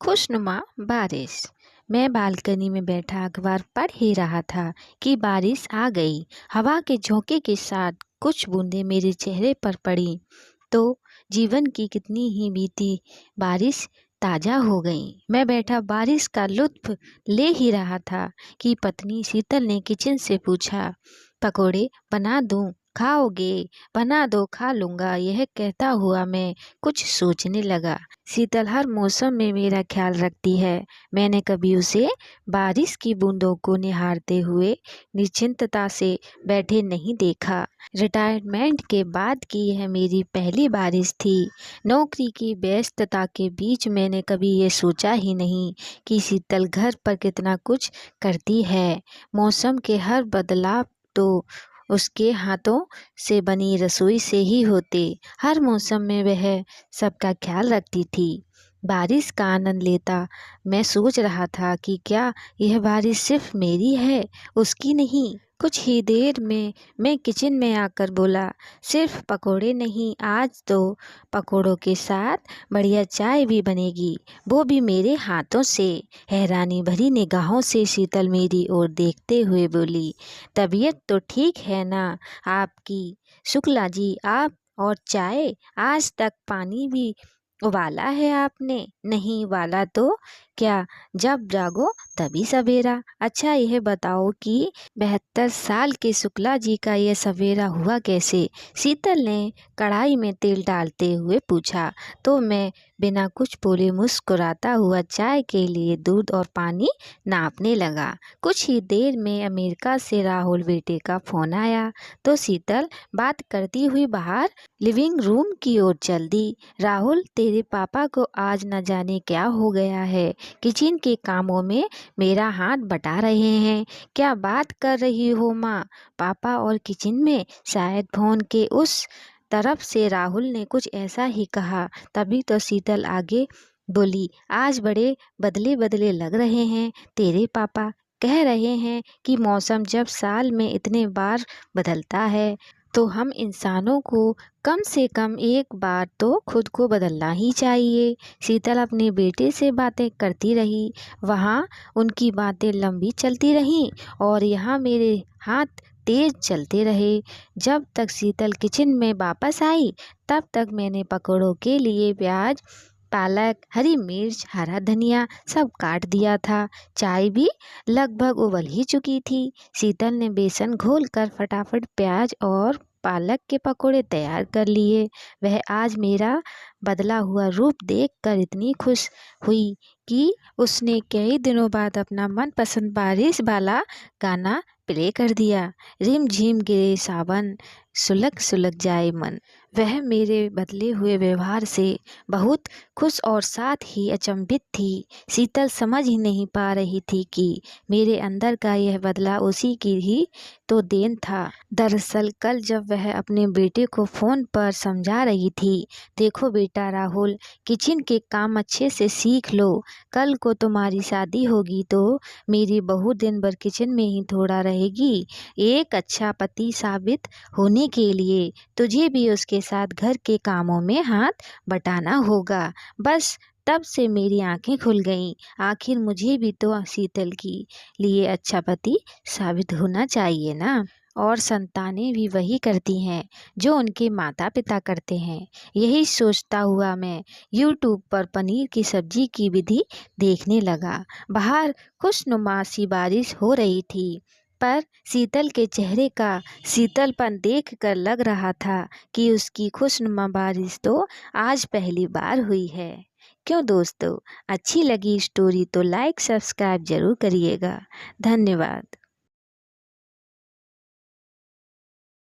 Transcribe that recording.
खुशनुमा बारिश। मैं बालकनी में बैठा अखबार पढ़ ही रहा था कि बारिश आ गई। हवा के झोंके के साथ कुछ बूंदें मेरे चेहरे पर पड़ी तो जीवन की कितनी ही बीती बारिश ताजा हो गई। मैं बैठा बारिश का लुत्फ ले ही रहा था कि पत्नी शीतल ने किचन से पूछा, पकोड़े बना दूं, खाओगे? बना दो, खा लूंगा। यह कहता हुआ मैं कुछ सोचने लगा। शीतल हर मौसम में मेरा ख्याल रखती है। मैंने कभी उसे बारिश की बूंदों को निहारते हुए निश्चिंतता से बैठे नहीं देखा। रिटायरमेंट के बाद की यह मेरी पहली बारिश थी। नौकरी की व्यस्तता के बीच मैंने कभी ये सोचा ही नहीं कि शीतल घर पर कितना कुछ करती है। मौसम के हर बदलाव तो उसके हाथों से बनी रसोई से ही होते। हर मौसम में वह सबका ख्याल रखती थी। बारिश का आनंद लेता मैं सोच रहा था कि क्या यह बारिश सिर्फ मेरी है, उसकी नहीं। कुछ ही देर में मैं किचन में आकर बोला, सिर्फ पकोड़े नहीं, आज तो पकोड़ों के साथ बढ़िया चाय भी बनेगी, वो भी मेरे हाथों से। हैरानी भरी निगाहों से शीतल मेरी ओर देखते हुए बोली, तबीयत तो ठीक है ना आपकी शुक्ला जी? आप और चाय? आज तक पानी भी उबाला है आपने? नहीं उबाला तो क्या, जब जागो तभी सवेरा। अच्छा यह बताओ कि 72 साल के शुक्ला जी का यह सवेरा हुआ कैसे? शीतल ने कढ़ाई में तेल डालते हुए पूछा तो मैं बिना कुछ बोले मुस्कुराता हुआ चाय के लिए दूध और पानी नापने लगा। कुछ ही देर में अमेरिका से राहुल बेटे का फोन आया तो शीतल बात करती हुई बाहर लिविंग रूम की ओर चल दी। राहुल, तेरे पापा को आज न जाने क्या हो गया है, किचन के कामों में मेरा हाथ बटा रहे हैं। क्या बात कर रही हो माँ? पापा और किचन में? शायद फोन के उस तरफ से राहुल ने कुछ ऐसा ही कहा। तभी तो शीतल आगे बोली, आज बड़े बदले बदले लग रहे हैं तेरे पापा। कह रहे हैं कि मौसम जब साल में इतने बार बदलता है तो हम इंसानों को कम से कम एक बार तो खुद को बदलना ही चाहिए। शीतल अपने बेटे से बातें करती रही। वहाँ उनकी बातें लंबी चलती रहीं और यहाँ मेरे हाथ तेज चलते रहे। जब तक शीतल किचन में वापस आई तब तक मैंने पकौड़ों के लिए प्याज, पालक, हरी मिर्च, हरा धनिया सब काट दिया था। चाय भी लगभग उबल ही चुकी थी। शीतल ने बेसन घोलकर फटाफट प्याज और पालक के पकोड़े तैयार कर लिए। वह आज मेरा बदला हुआ रूप देखकर इतनी खुश हुई कि उसने कई दिनों बाद अपना मनपसंद बारिश वाला गाना प्ले कर दिया। रिम झिम गिरे सावन, सुलग सुलग जाए मन। वह मेरे बदले हुए व्यवहार से बहुत खुश और साथ ही अचंभित थी। शीतल समझ ही नहीं पा रही थी कि मेरे अंदर का यह बदला उसी की ही तो देन था। दरअसल कल जब वह अपने बेटे को फ़ोन पर समझा रही थी, देखो बेटा राहुल, किचन के काम अच्छे से सीख लो। कल को तुम्हारी शादी होगी तो मेरी बहू दिन भर किचन में ही थोड़ा रहेगी। एक अच्छा पति साबित होने के लिए तुझे भी उसके साथ घर के कामों में हाथ बटाना होगा। बस तब से मेरी आंखें खुल गईं। आखिर मुझे भी तो शीतल की लिए अच्छा पति साबित होना चाहिए ना। और संतानें भी वही करती हैं जो उनके माता पिता करते हैं। यही सोचता हुआ मैं यूट्यूब पर पनीर की सब्जी की विधि देखने लगा। बाहर खुशनुमा सी बारिश हो रही थी पर शीतल के चेहरे का शीतलपन देखकर लग रहा था कि उसकी खुशनुमा बारिश तो आज पहली बार हुई है। क्यों दोस्तों, अच्छी लगी स्टोरी तो लाइक सब्सक्राइब जरूर करिएगा। धन्यवाद।